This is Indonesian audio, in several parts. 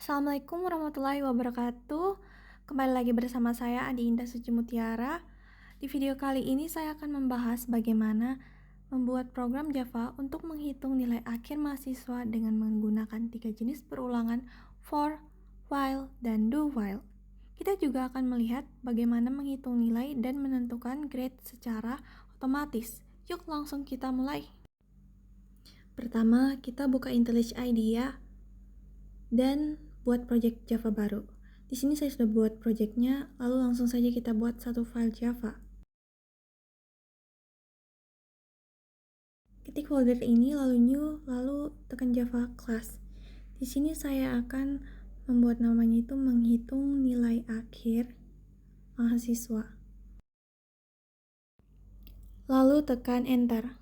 Assalamualaikum warahmatullahi wabarakatuh. Kembali lagi bersama saya Adi Indah Suci Mutiara. Di video kali ini saya akan membahas bagaimana membuat program Java untuk menghitung nilai akhir mahasiswa dengan menggunakan 3 jenis perulangan for, while, dan do while. Kita juga akan melihat bagaimana menghitung nilai dan menentukan grade secara otomatis. Yuk langsung kita mulai. Pertama, kita buka IntelliJ IDEA dan buat project Java baru. Di sini saya sudah buat projectnya, lalu langsung saja kita buat satu file Java. Ketik folder ini, lalu new, lalu tekan Java class. Di sini saya akan membuat namanya itu menghitung nilai akhir mahasiswa. Lalu tekan enter.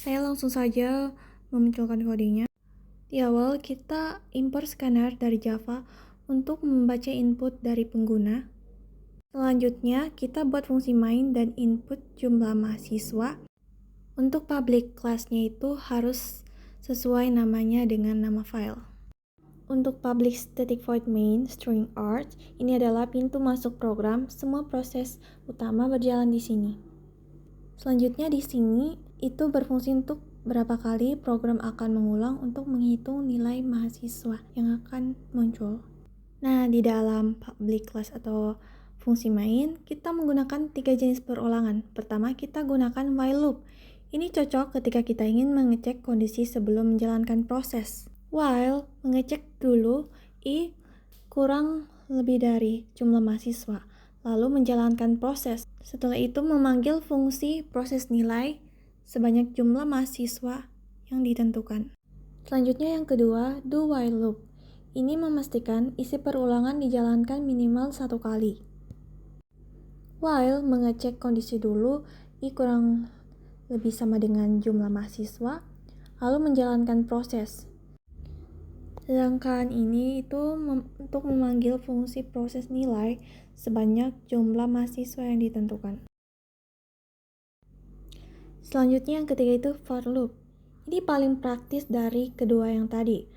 Saya langsung saja memunculkan kodenya. Di awal kita import scanner dari Java untuk membaca input dari pengguna. Selanjutnya kita buat fungsi main dan input jumlah mahasiswa. Untuk public class-nya itu harus sesuai namanya dengan nama file. Untuk public static void main string art, ini adalah pintu masuk program. Semua proses utama berjalan di sini. Selanjutnya di sini itu berfungsi untuk berapa kali program akan mengulang untuk menghitung nilai mahasiswa yang akan muncul. Nah, di dalam public class atau fungsi main, kita menggunakan 3 jenis perulangan. Pertama, kita gunakan while loop. Ini cocok ketika kita ingin mengecek kondisi sebelum menjalankan proses. While mengecek dulu I kurang lebih dari jumlah mahasiswa, lalu menjalankan proses. Setelah itu memanggil fungsi proses nilai sebanyak jumlah mahasiswa yang ditentukan. Selanjutnya yang kedua, do while loop. Ini memastikan isi perulangan dijalankan minimal 1 kali. While mengecek kondisi dulu I kurang lebih sama dengan jumlah mahasiswa, lalu menjalankan proses. Sedangkan ini itu untuk memanggil fungsi proses nilai sebanyak jumlah mahasiswa yang ditentukan. Selanjutnya yang ketiga itu for loop. Ini paling praktis dari kedua yang tadi.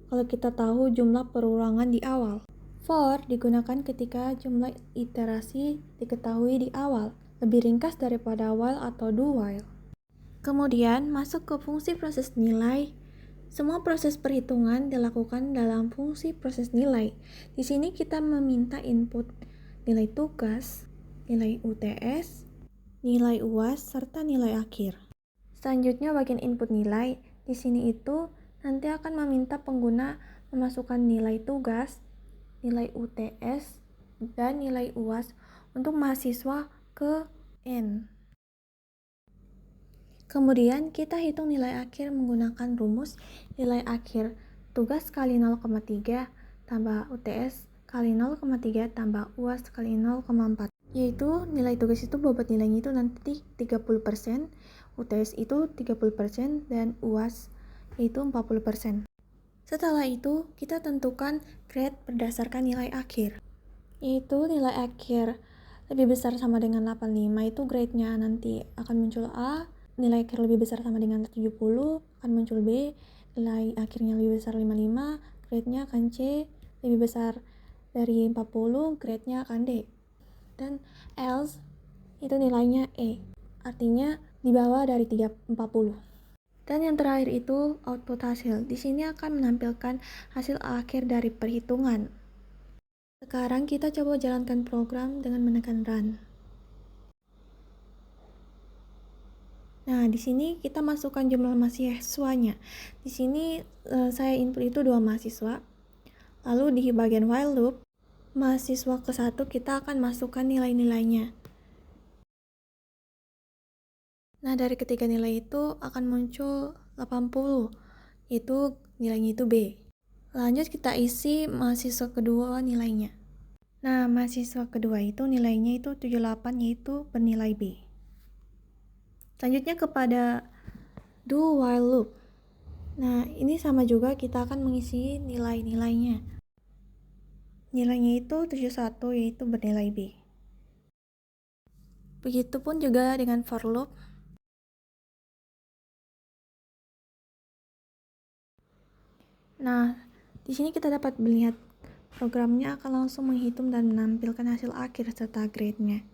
Kalau kita tahu jumlah perulangan di awal. For digunakan ketika jumlah iterasi diketahui di awal, lebih ringkas daripada while atau do while. Kemudian masuk ke fungsi proses nilai. Semua proses perhitungan dilakukan dalam fungsi proses nilai. Di sini kita meminta input nilai tugas, nilai UTS, nilai UAS, serta nilai akhir. Selanjutnya bagian input nilai. Di sini itu nanti akan meminta pengguna memasukkan nilai tugas, nilai UTS, dan nilai UAS untuk mahasiswa ke N. Kemudian kita hitung nilai akhir menggunakan rumus nilai akhir tugas kali 0,3 tambah UTS kali 0,3 tambah UAS kali 0,4. Yaitu nilai tugas itu bobot nilainya itu nanti 30%, UTS itu 30%, dan UAS itu 40%. Setelah itu kita tentukan grade berdasarkan nilai akhir. Yaitu nilai akhir lebih besar sama dengan 85 itu grade-nya nanti akan muncul A, nilai akhir lebih besar sama dengan 70 akan muncul B, nilai akhirnya lebih besar 55, grade-nya akan C, lebih besar dari 40, grade-nya akan D. Dan else itu nilainya E, artinya di bawah dari 40. Dan yang terakhir itu output hasil. Di sini akan menampilkan hasil akhir dari perhitungan. Sekarang kita coba jalankan program dengan menekan run. Nah, di sini kita masukkan jumlah mahasiswanya. Di sini saya input itu 2 mahasiswa. Lalu di bagian while loop, mahasiswa ke-1 kita akan masukkan nilai-nilainya. Nah, dari ketiga nilai itu akan muncul 80. Itu nilainya itu B. Lanjut kita isi mahasiswa kedua nilainya. Nah, mahasiswa kedua itu nilainya itu 78, yaitu bernilai B. Selanjutnya kepada do while loop. Nah, ini sama juga kita akan mengisi nilai-nilainya. Nilainya itu 71, yaitu bernilai B. Begitupun juga dengan for loop. Nah, di sini kita dapat melihat programnya akan langsung menghitung dan menampilkan hasil akhir serta grade-nya.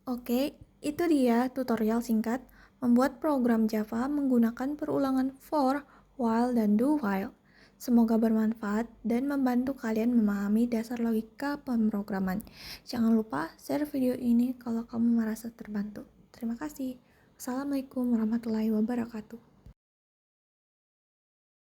Oke, itu dia tutorial singkat membuat program Java menggunakan perulangan for, while, dan do while. Semoga bermanfaat dan membantu kalian memahami dasar logika pemrograman. Jangan lupa share video ini kalau kamu merasa terbantu. Terima kasih. Assalamualaikum warahmatullahi wabarakatuh.